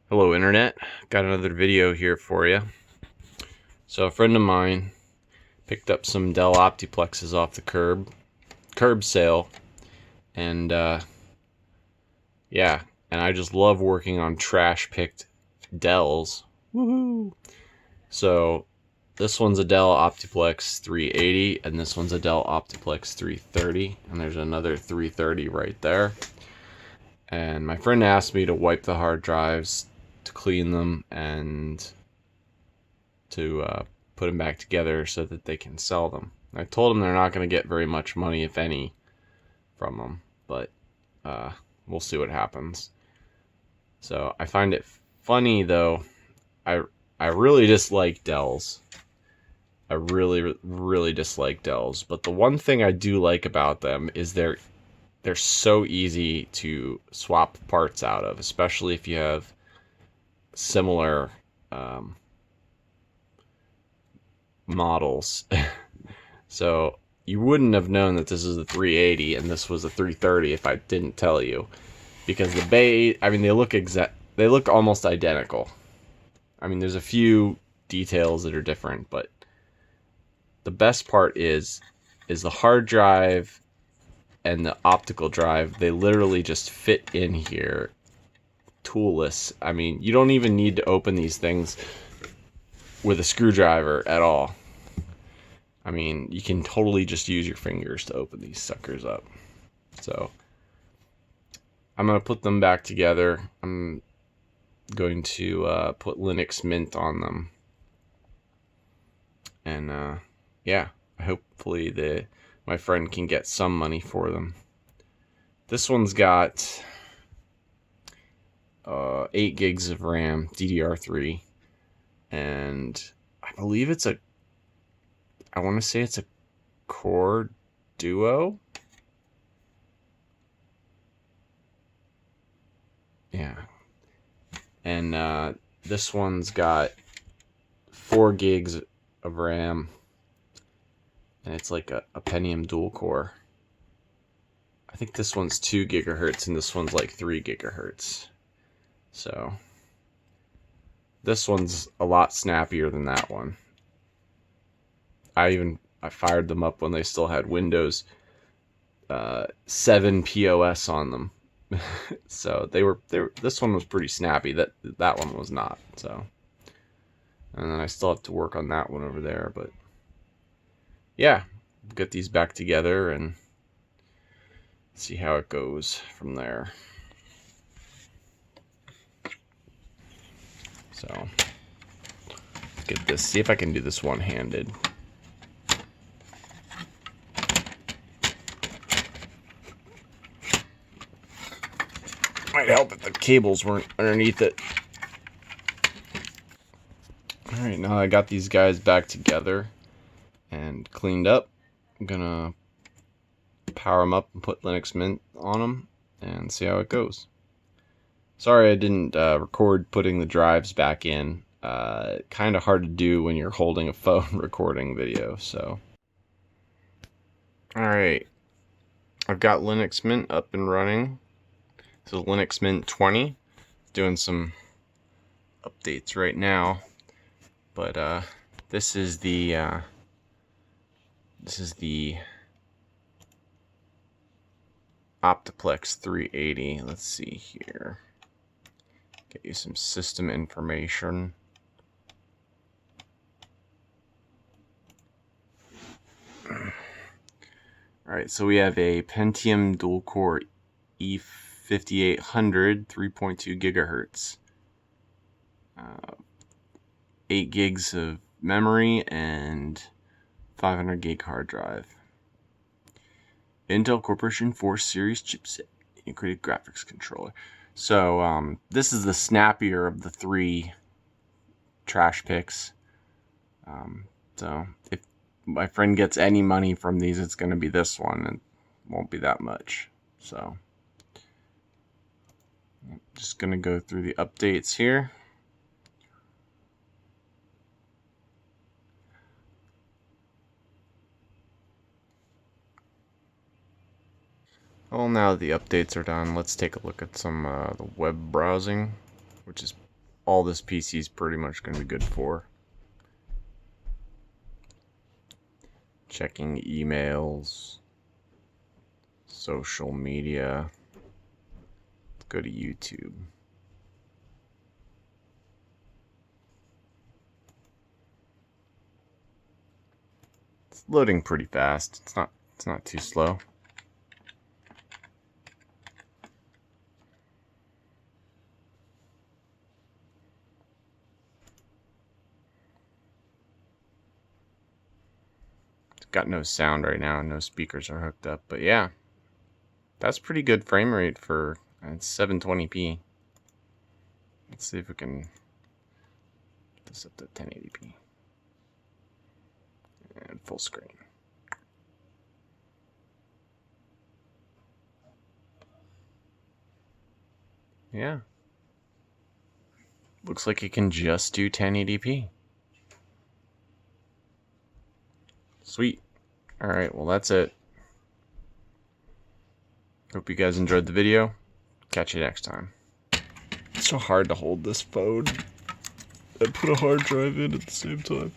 Hello Internet, got another video here for you. So a friend of mine picked up some Dell Optiplexes off the curb sale, and yeah, and I just love working on trash picked Dells. Woohoo! So this one's a Dell Optiplex 380, and this one's a Dell Optiplex 330, and there's another 330 right there. And my friend asked me to wipe the hard drives, to clean them, and to put them back together so that they can sell them. I told them they're not going to get very much money, if any, from them, but we'll see what happens. So I find it funny, though. I really dislike Dells. I really dislike Dells. But the one thing I do like about them is they're so easy to swap parts out of, especially if you have similar models. So you wouldn't have known that this is a 380 and this was a 330 if I didn't tell you, because the bay, I mean, they look almost identical. I mean, there's a few details that are different, but the best part is the hard drive and the optical drive. They literally just fit in here, toolless. I mean, you don't even need to open these things with a screwdriver at all. I mean, you can totally just use your fingers to open these suckers up. So I'm going to put them back together. I'm going to put Linux Mint on them. And yeah, hopefully my friend can get some money for them. This one's got 8 gigs of RAM, DDR3, and I believe I want to say it's a Core Duo. Yeah. And this one's got 4 gigs of RAM, and it's like a Pentium dual core. I think this one's 2 gigahertz and this one's like 3 gigahertz. So this one's a lot snappier than that one. I fired them up when they still had Windows 7 POS on them. So this one was pretty snappy. That one was not. So, and then I still have to work on that one over there, but yeah, get these back together and see how it goes from there. So let's get this, see if I can do this one-handed. Might help if the cables weren't underneath it. Alright, now I got these guys back together and cleaned up. I'm gonna power them up and put Linux Mint on them and see how it goes. Sorry I didn't record putting the drives back in. Kind of hard to do when you're holding a phone recording video, so. Alright, I've got Linux Mint up and running. This is Linux Mint 20. Doing some updates right now, but this is the Optiplex 380. Let's see here. Get you some system information. Alright, so we have a Pentium dual core E5800, 3.2 gigahertz. 8 gigs of memory and 500 gig hard drive. Intel Corporation 4 series chipset, integrated graphics controller. So this is the snappier of the 3 trash picks. So if my friend gets any money from these, it's going to be this one, and won't be that much. So I'm just going to go through the updates here. Well, now the updates are done, let's take a look at some the web browsing, which is all this PC is pretty much going to be good for. Checking emails, social media. Let's go to YouTube. It's loading pretty fast. It's not too slow. It's got no sound right now, no speakers are hooked up, but yeah. That's pretty good frame rate for 720p. Let's see if we can put this up to 1080p. And full screen. Yeah. Looks like it can just do 1080p. Sweet. Alright, well that's it. Hope you guys enjoyed the video. Catch you next time. It's so hard to hold this phone and put a hard drive in at the same time.